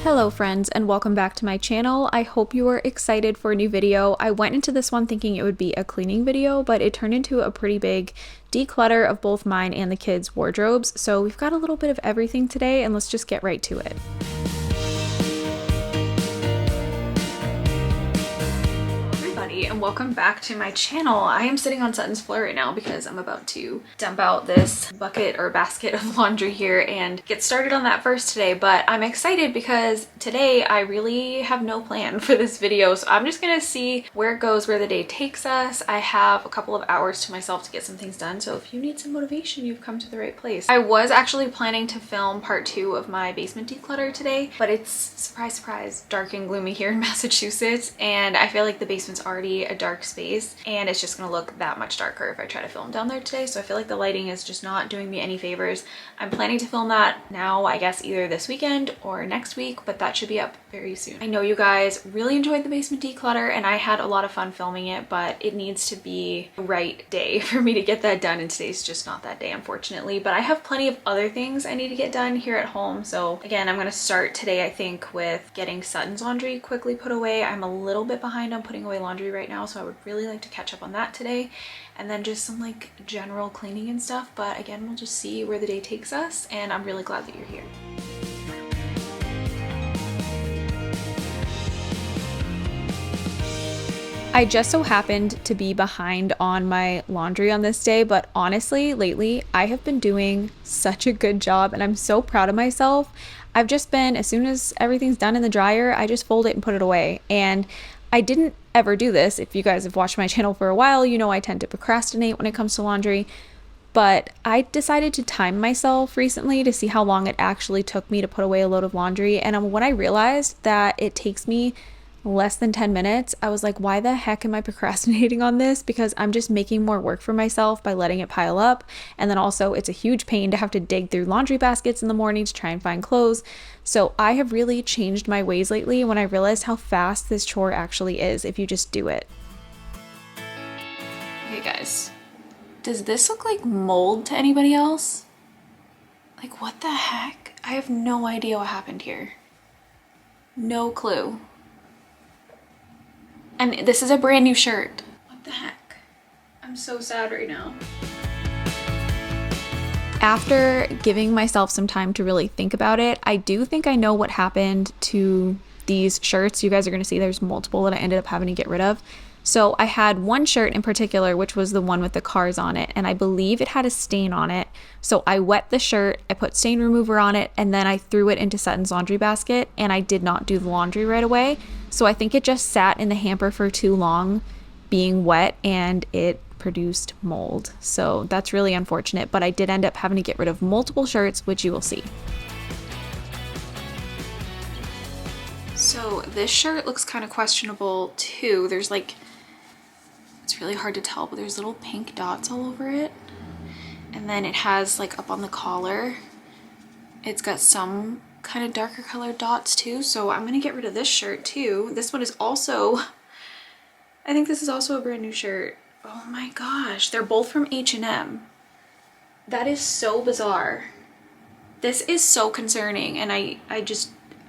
Hello friends, and welcome back to my channel. I hope you are excited for a new video. I went into this one thinking it would be a cleaning video, but it turned into a pretty big declutter of both mine and the kids' wardrobes. So we've got a little bit of everything today, and let's just get right to it. And welcome back to my channel. I am sitting on Sutton's floor right now because I'm about to dump out this bucket or basket of laundry here and get started on that first today. But I'm excited because today I really have no plan for this video, so I'm just gonna see where it goes, where the day takes us. I have a couple of hours to myself to get some things done, so if you need some motivation, you've come to the right place. I was actually planning to film part 2 of my basement declutter today, but it's, surprise surprise, dark and gloomy here in Massachusetts, and I feel like the basement's already a dark space and it's just gonna look that much darker if I try to film down there today. So I feel like the lighting is just not doing me any favors. I'm planning to film that now, I guess either this weekend or next week, but that should be up very soon. I know you guys really enjoyed the basement declutter and I had a lot of fun filming it, but it needs to be the right day for me to get that done, and today's just not that day, unfortunately. But I have plenty of other things I need to get done here at home. So again, I'm gonna start today, I think, with getting Sutton's laundry quickly put away. I'm a little bit behind on putting away laundry right now, so I would really like to catch up on that today, and then just some like general cleaning and stuff. But again, we'll just see where the day takes us, and I'm really glad that you're here. I just so happened to be behind on my laundry on this day, but honestly, lately I have been doing such a good job and I'm so proud of myself. I've just been, as soon as everything's done in the dryer, I just fold it and put it away. And I didn't ever do this. If you guys have watched my channel for a while, you know I tend to procrastinate when it comes to laundry. But I decided to time myself recently to see how long it actually took me to put away a load of laundry. And when I realized that it takes me less than 10 minutes, I was like, why the heck am I procrastinating on this? Because I'm just making more work for myself by letting it pile up. And then also it's a huge pain to have to dig through laundry baskets in the morning to try and find clothes. So I have really changed my ways lately when I realized how fast this chore actually is if you just do it. Okay guys, does this look like mold to anybody else? Like, what the heck? I have no idea what happened here. No clue. And this is a brand new shirt. What the heck? I'm so sad right now. After giving myself some time to really think about it, I do think I know what happened to these shirts. You guys are gonna see there's multiple that I ended up having to get rid of. So I had one shirt in particular, which was the one with the cars on it, and I believe it had a stain on it. So I wet the shirt, I put stain remover on it, and then I threw it into Sutton's laundry basket, and I did not do the laundry right away. So I think it just sat in the hamper for too long being wet and it produced mold. So that's really unfortunate, but I did end up having to get rid of multiple shirts, which you will see. So this shirt looks kind of questionable too. There's like, it's really hard to tell, but there's little pink dots all over it. And then it has like up on the collar, it's got some kind of darker colored dots too. So I'm gonna get rid of this shirt too. This one is also, I think this is also a brand new shirt. Oh my gosh, they're both from H&M. That is so bizarre. This is so concerning, and I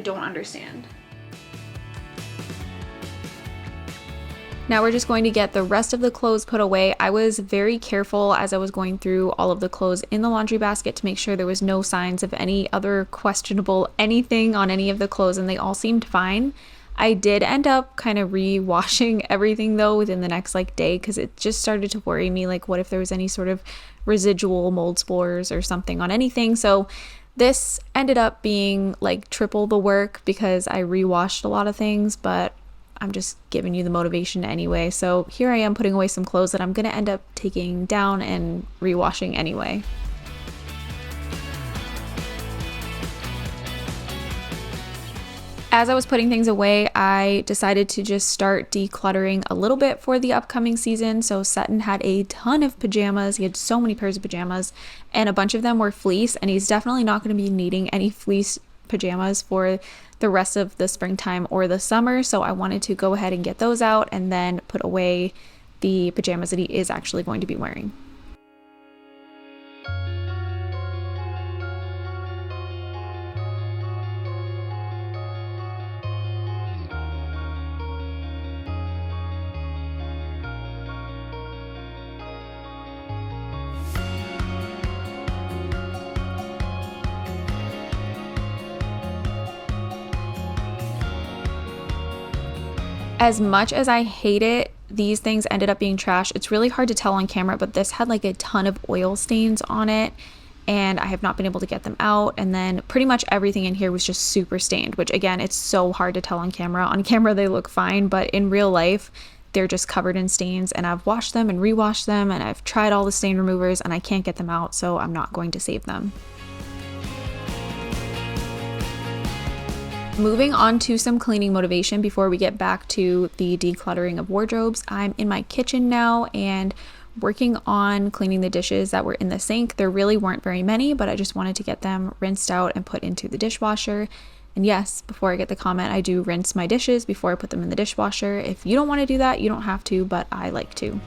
don't understand. Now we're just going to get the rest of the clothes put away. I was very careful as I was going through all of the clothes in the laundry basket to make sure there was no signs of any other questionable anything on any of the clothes, and they all seemed fine. I did end up kind of re-washing everything though within the next like day, because it just started to worry me, like what if there was any sort of residual mold spores or something on anything. So this ended up being like triple the work because I re-washed a lot of things, but I'm just giving you the motivation anyway. So here I am putting away some clothes that I'm gonna end up taking down and re-washing anyway. As I was putting things away, I decided to just start decluttering a little bit for the upcoming season. So Sutton had a ton of pajamas. He had so many pairs of pajamas, and a bunch of them were fleece, and he's definitely not going to be needing any fleece pajamas for the rest of the springtime or the summer. So I wanted to go ahead and get those out and then put away the pajamas that he is actually going to be wearing. As much as I hate it, these things ended up being trash. It's really hard to tell on camera, but this had like a ton of oil stains on it and I have not been able to get them out. And then pretty much everything in here was just super stained, which again, it's so hard to tell on camera. On camera, they look fine, but in real life, they're just covered in stains, and I've washed them and rewashed them, and I've tried all the stain removers and I can't get them out, so I'm not going to save them. Moving on to some cleaning motivation before we get back to the decluttering of wardrobes. I'm in my kitchen now and working on cleaning the dishes that were in the sink. There really weren't very many, but I just wanted to get them rinsed out and put into the dishwasher. And yes, before I get the comment, I do rinse my dishes before I put them in the dishwasher. If you don't want to do that, you don't have to, but I like to.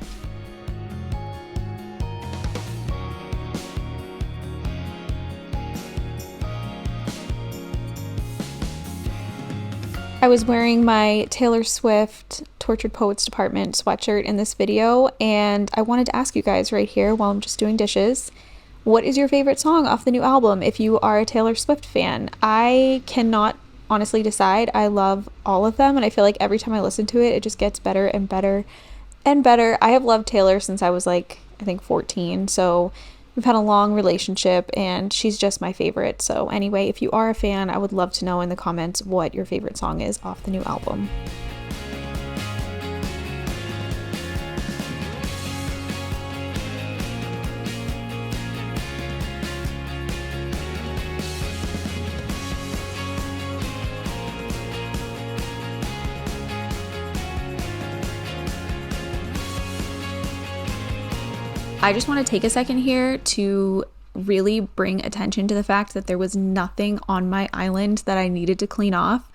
I was wearing my Taylor Swift Tortured Poets Department sweatshirt in this video, and I wanted to ask you guys right here while I'm just doing dishes, what is your favorite song off the new album if you are a Taylor Swift fan? I cannot honestly decide. I love all of them, and I feel like every time I listen to it, it just gets better and better and better. I have loved Taylor since I was like, I think 14, so we've had a long relationship and she's just my favorite. So anyway, if you are a fan, I would love to know in the comments what your favorite song is off the new album. I just want to take a second here to really bring attention to the fact that there was nothing on my island that I needed to clean off.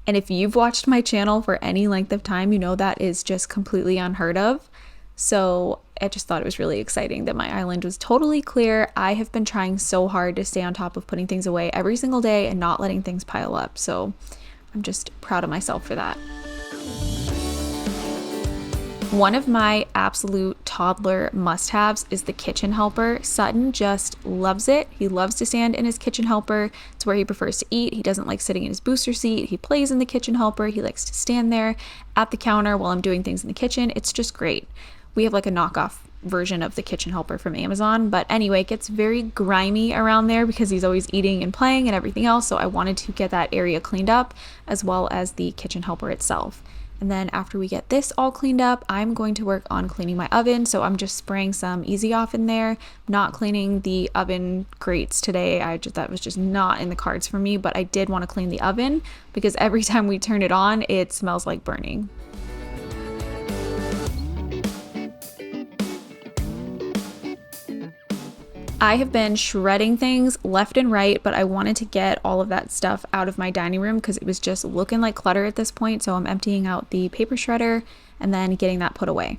And if you've watched my channel for any length of time, you know that is just completely unheard of. So I just thought it was really exciting that my island was totally clear. I have been trying so hard to stay on top of putting things away every single day and not letting things pile up. So I'm just proud of myself for that. One of my absolute toddler must-haves is the kitchen helper. Sutton just loves it. He loves to stand in his kitchen helper. It's where he prefers to eat. He doesn't like sitting in his booster seat. He plays in the kitchen helper. He likes to stand there at the counter while I'm doing things in the kitchen. It's just great. We have like a knockoff version of the kitchen helper from Amazon, but anyway, it gets very grimy around there because he's always eating and playing and everything else, so I wanted to get that area cleaned up as well as the kitchen helper itself. And then after we get this all cleaned up, I'm going to work on cleaning my oven. So I'm just spraying some Easy Off in there, not cleaning the oven grates today. That was just not in the cards for me, but I did want to clean the oven because every time we turn it on, it smells like burning. I have been shredding things left and right, but I wanted to get all of that stuff out of my dining room because it was just looking like clutter at this point. So I'm emptying out the paper shredder and then getting that put away.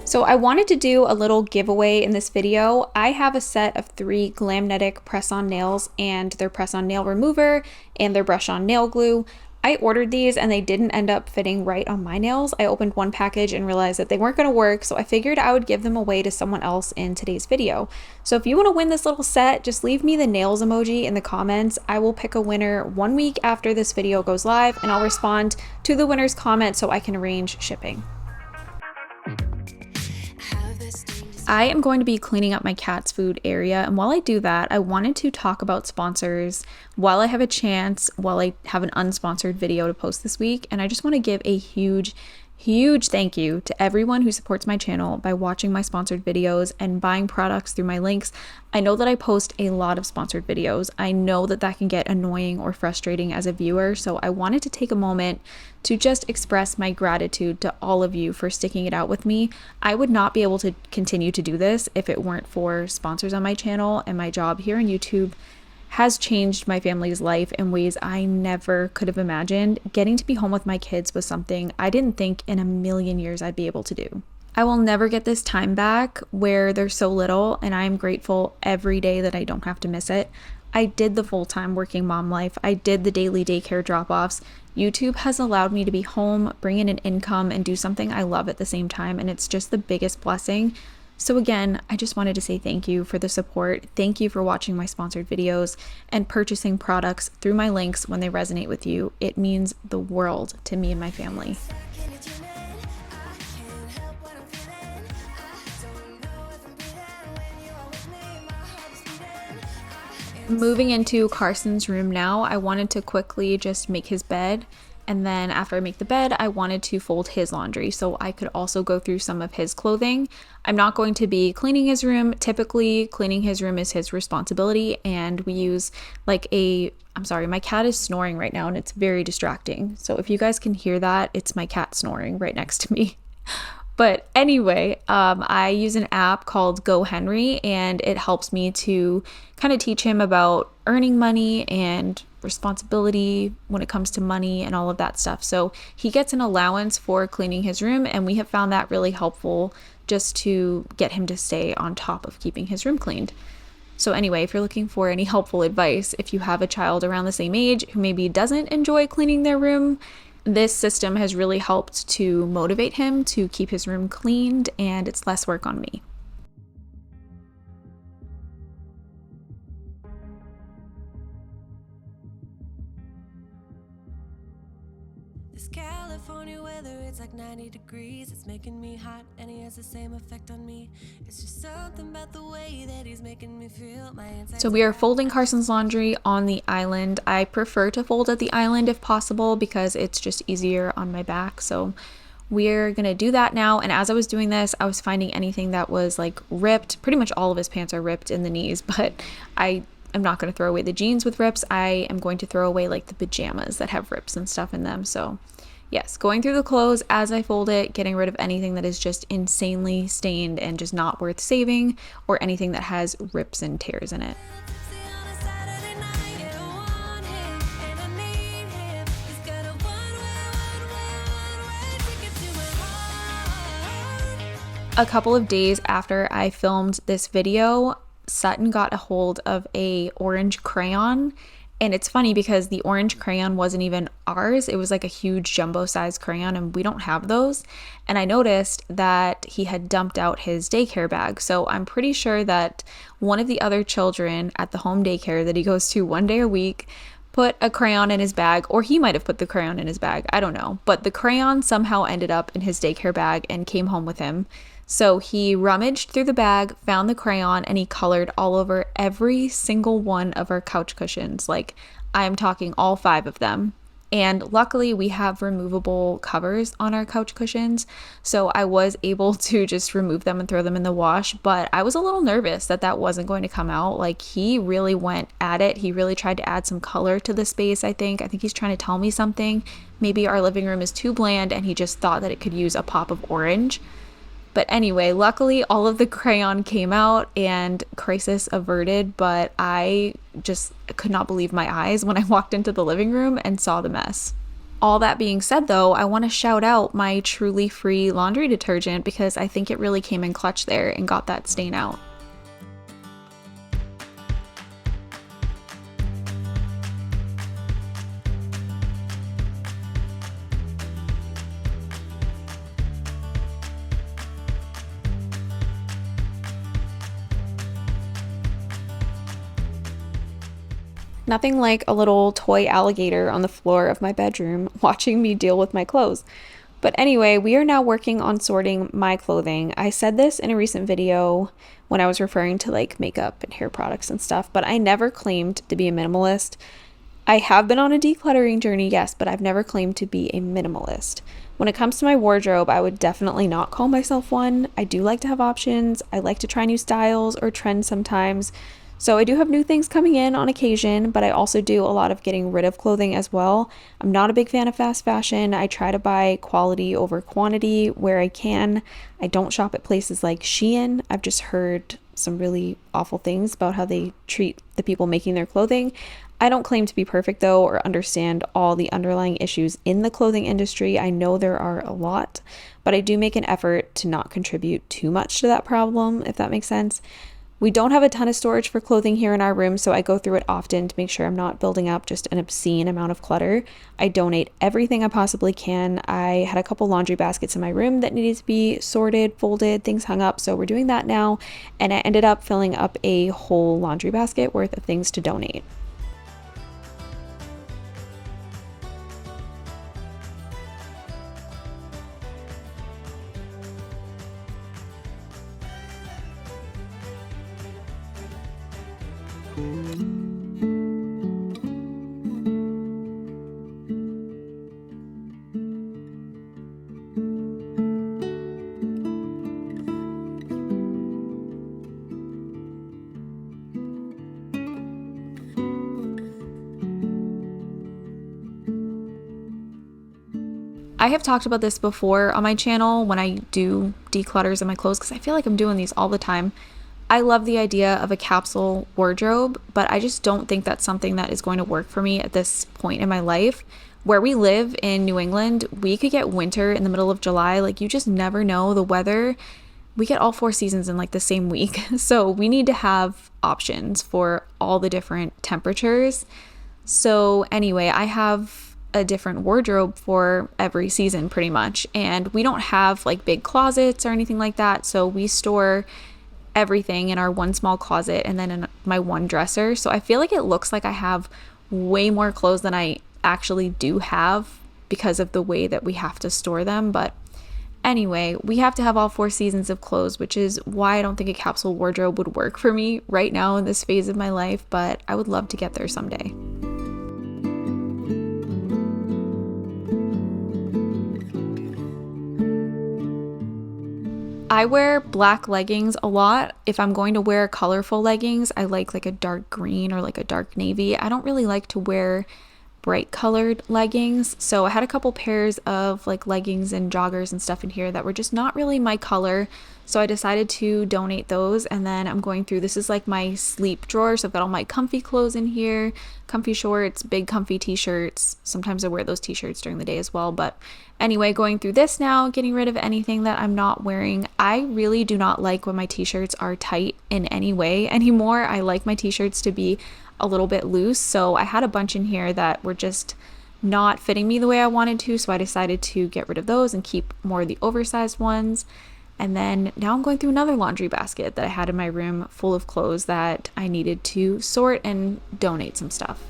So I wanted to do a little giveaway in this video. I have a set of 3 Glamnetic press-on nails and their press-on nail remover and their brush-on nail glue. I ordered these and they didn't end up fitting right on my nails. I opened one package and realized that they weren't going to work, so I figured I would give them away to someone else in today's video. So if you want to win this little set, just leave me the nails emoji in the comments. I will pick a winner 1 week after this video goes live and I'll respond to the winner's comment so I can arrange shipping. I am going to be cleaning up my cat's food area, and while I do that, I wanted to talk about sponsors while I have a chance, while I have an unsponsored video to post this week, and I just want to give a huge thank you to everyone who supports my channel by watching my sponsored videos and buying products through my links. I know that I post a lot of sponsored videos. I know that that can get annoying or frustrating as a viewer, so I wanted to take a moment to just express my gratitude to all of you for sticking it out with me. I would not be able to continue to do this if it weren't for sponsors on my channel, and my job here on YouTube has changed my family's life in ways I never could have imagined. Getting to be home with my kids was something I didn't think in a million years I'd be able to do. I will never get this time back where they're so little, and I am grateful every day that I don't have to miss it. I did the full-time working mom life. I did the daily daycare drop-offs. YouTube has allowed me to be home, bring in an income, and do something I love at the same time, and it's just the biggest blessing. So again, I just wanted to say thank you for the support. Thank you for watching my sponsored videos and purchasing products through my links when they resonate with you. It means the world to me and my family. Moving into Carson's room now, I wanted to quickly just make his bed. And then after I make the bed, I wanted to fold his laundry so I could also go through some of his clothing. I'm not going to be cleaning his room. Typically, cleaning his room is his responsibility, and we use I'm sorry, my cat is snoring right now and it's very distracting. So if you guys can hear that, it's my cat snoring right next to me. But anyway, I use an app called Go Henry, and it helps me to kind of teach him about earning money and responsibility when it comes to money and all of that stuff. So he gets an allowance for cleaning his room, and we have found that really helpful just to get him to stay on top of keeping his room cleaned. So anyway, if you're looking for any helpful advice, if you have a child around the same age who maybe doesn't enjoy cleaning their room, this system has really helped to motivate him to keep his room cleaned, and it's less work on me. This California weather, it's like 90 degrees. It's making me hot and he has the same effect on me. It's just something about the way that he's making me feel. So we are folding Carson's laundry on the island. I prefer to fold at the island if possible because it's just easier on my back. So we're gonna do that now. And as I was doing this, I was finding anything that was like ripped. Pretty much all of his pants are ripped in the knees, but I'm not going to throw away the jeans with rips. I am going to throw away like the pajamas that have rips and stuff in them. So yes, going through the clothes as I fold it, getting rid of anything that is just insanely stained and just not worth saving, or anything that has rips and tears in it. A couple of days after I filmed this video, Sutton got a hold of a orange crayon. And it's funny because the orange crayon wasn't even ours. It was like a huge jumbo size crayon, and we don't have those. And I noticed that he had dumped out his daycare bag. So I'm pretty sure that one of the other children at the home daycare that he goes to one day a week put a crayon in his bag, or he might have put the crayon in his bag. I don't know. But the crayon somehow ended up in his daycare bag and came home with him. So he rummaged through the bag, found the crayon, and he colored all over every single one of our couch cushions. Like, I'm talking all 5 of them. And luckily we have removable covers on our couch cushions, so I was able to just remove them and throw them in the wash. But I was a little nervous that that wasn't going to come out. Like, he really went at it. He really tried to add some color to the space. I think he's trying to tell me something. Maybe our living room is too bland and he just thought that it could use a pop of orange. But anyway, luckily all of the crayon came out and crisis averted, but I just could not believe my eyes when I walked into the living room and saw the mess. All that being said though, I want to shout out my Truly Free laundry detergent because I think it really came in clutch there and got that stain out. Nothing like a little toy alligator on the floor of my bedroom watching me deal with my clothes. But anyway, we are now working on sorting my clothing. I said this in a recent video when I was referring to like makeup and hair products and stuff, but I never claimed to be a minimalist. I have been on a decluttering journey, yes, but I've never claimed to be a minimalist. When it comes to my wardrobe, I would definitely not call myself one. I do like to have options. I like to try new styles or trends sometimes. So I do have new things coming in on occasion, but I also do a lot of getting rid of clothing as well. I'm not a big fan of fast fashion. I try to buy quality over quantity where I can. I don't shop at places like Shein. I've just heard some really awful things about how they treat the people making their clothing. I don't claim to be perfect though, or understand all the underlying issues in the clothing industry. I know there are a lot, but I do make an effort to not contribute too much to that problem, if that makes sense. We don't have a ton of storage for clothing here in our room, so I go through it often to make sure I'm not building up just an obscene amount of clutter. I donate everything I possibly can. I had a couple laundry baskets in my room that needed to be sorted, folded, things hung up, so we're doing that now, and I ended up filling up a whole laundry basket worth of things to donate. I have talked about this before on my channel when I do declutters in my clothes, because I feel like I'm doing these all the time. I love the idea of a capsule wardrobe, but I just don't think that's something that is going to work for me at this point in my life. Where we live in New England, we could get winter in the middle of July. Like, you just never know the weather. We get all 4 seasons in like the same week. So we need to have options for all the different temperatures. So anyway, I have a different wardrobe for every season pretty much, and we don't have like big closets or anything like that, so we store everything in our one small closet and then in my one dresser. So I feel like it looks like I have way more clothes than I actually do have because of the way that we have to store them. But anyway, we have to have all 4 seasons of clothes, which is why I don't think a capsule wardrobe would work for me right now in this phase of my life, but I would love to get there someday. I wear black leggings a lot. If I'm going to wear colorful leggings, I like a dark green or like a dark navy. I don't really like to wear bright colored leggings. So I had a couple pairs of like leggings and joggers and stuff in here that were just not really my color. So I decided to donate those, and then I'm going through, this is like my sleep drawer. So I've got all my comfy clothes in here, comfy shorts, big comfy t-shirts. Sometimes I wear those t-shirts during the day as well. But anyway, going through this now, getting rid of anything that I'm not wearing. I really do not like when my t-shirts are tight in any way anymore. I like my t-shirts to be a little bit loose. So I had a bunch in here that were just not fitting me the way I wanted to. So I decided to get rid of those and keep more of the oversized ones. And then now I'm going through another laundry basket that I had in my room full of clothes that I needed to sort and donate some stuff.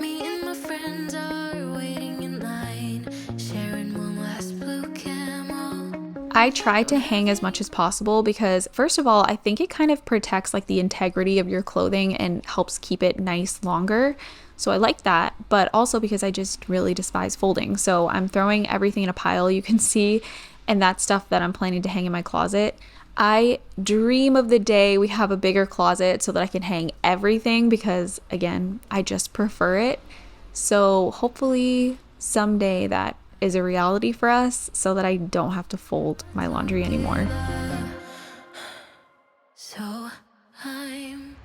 Me and my friends are waiting in line, sharing one last blue camel. I try to hang as much as possible because, first of all, I think it kind of protects like the integrity of your clothing and helps keep it nice longer. So I like that, but also because I just really despise folding. So I'm throwing everything in a pile you can see, and that's stuff that I'm planning to hang in my closet. I dream of the day we have a bigger closet so that I can hang everything because, again, I just prefer it. So hopefully someday that is a reality for us so that I don't have to fold my laundry anymore. So I'm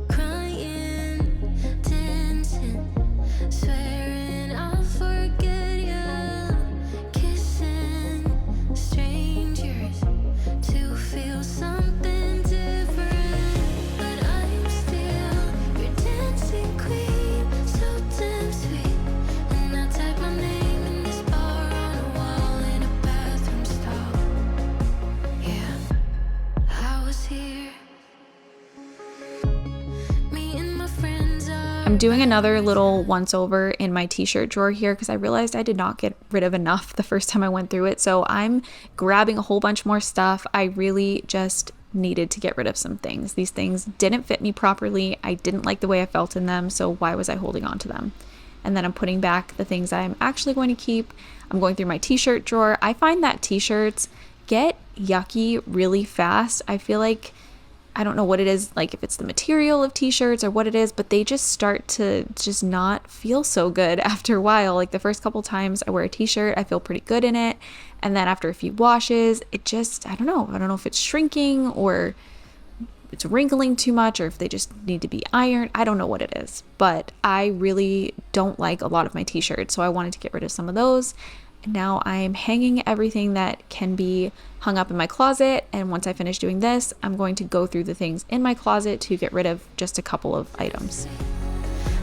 crying, dancing, swearing I'll forget you, kissing strangers to feel something different. But I'm still your dancing queen, so damn sweet. And I type my name in this bar on a wall in a bathroom stall. Yeah, I was here. Me and my friends are I'm doing another little once over in my t-shirt drawer here because I realized I did not get rid of enough the first time I went through it. So I'm grabbing a whole bunch more stuff. I really just needed to get rid of some things. These things didn't fit me properly. I didn't like the way I felt in them. So why was I holding on to them? And then I'm putting back the things I'm actually going to keep. I'm going through my t-shirt drawer. I find that t-shirts get yucky really fast. I feel like, I don't know what it is, like if it's the material of t-shirts or what it is, but they just start to just not feel so good after a while. Like the first couple times I wear a t-shirt, I feel pretty good in it. And then after a few washes, it just, I don't know if it's shrinking or it's wrinkling too much or if they just need to be ironed. I don't know what it is, but I really don't like a lot of my t-shirts. So I wanted to get rid of some of those. Now I'm hanging everything that can be hung up in my closet, and once I finish doing this, I'm going to go through the things in my closet to get rid of just a couple of items.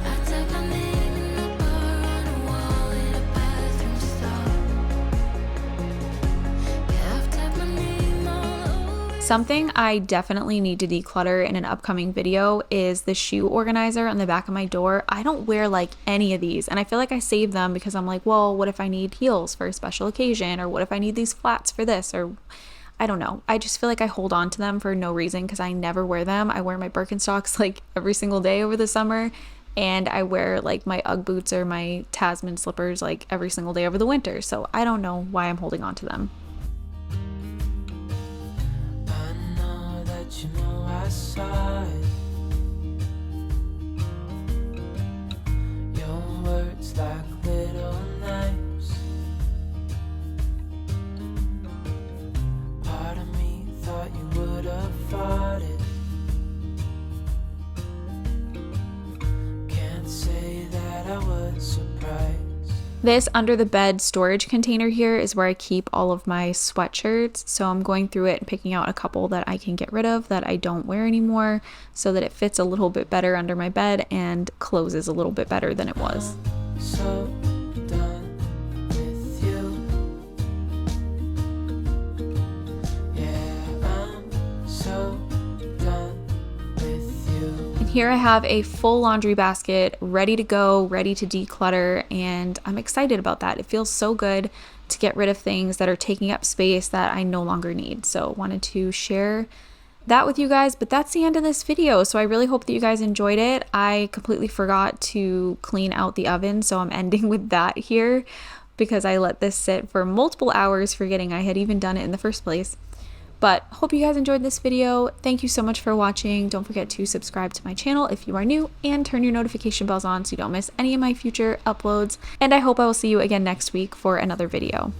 I type my name in the bar on a wall in a bathroom stall. Yeah, I've typed my name all over. Something I definitely need to declutter in an upcoming video is the shoe organizer on the back of my door. I don't wear like any of these, and I feel like I save them because I'm like, well, what if I need heels for a special occasion, or what if I need these flats for this, or I don't know. I just feel like I hold on to them for no reason because I never wear them. I wear my Birkenstocks like every single day over the summer, and I wear like my Ugg boots or my Tasman slippers like every single day over the winter. So I don't know why I'm holding on to them. I know that you know I saw it. Your words like little knives. Part of me thought you would have fought it. Can't say that I was surprised. This under the bed storage container here is where I keep all of my sweatshirts. So I'm going through it and picking out a couple that I can get rid of that I don't wear anymore so that it fits a little bit better under my bed and closes a little bit better than it was. So done with you. Yeah, I'm so done with you. And here I have a full laundry basket ready to go, ready to declutter, and I'm excited about that. It feels so good to get rid of things that are taking up space that I no longer need. So wanted to share that with you guys, but that's the end of this video. So I really hope that you guys enjoyed it. I completely forgot to clean out the oven, so I'm ending with that here because I let this sit for multiple hours forgetting I had even done it in the first place. But hope you guys enjoyed this video. Thank you so much for watching. Don't forget to subscribe to my channel if you are new and turn your notification bells on so you don't miss any of my future uploads. And I hope I will see you again next week for another video.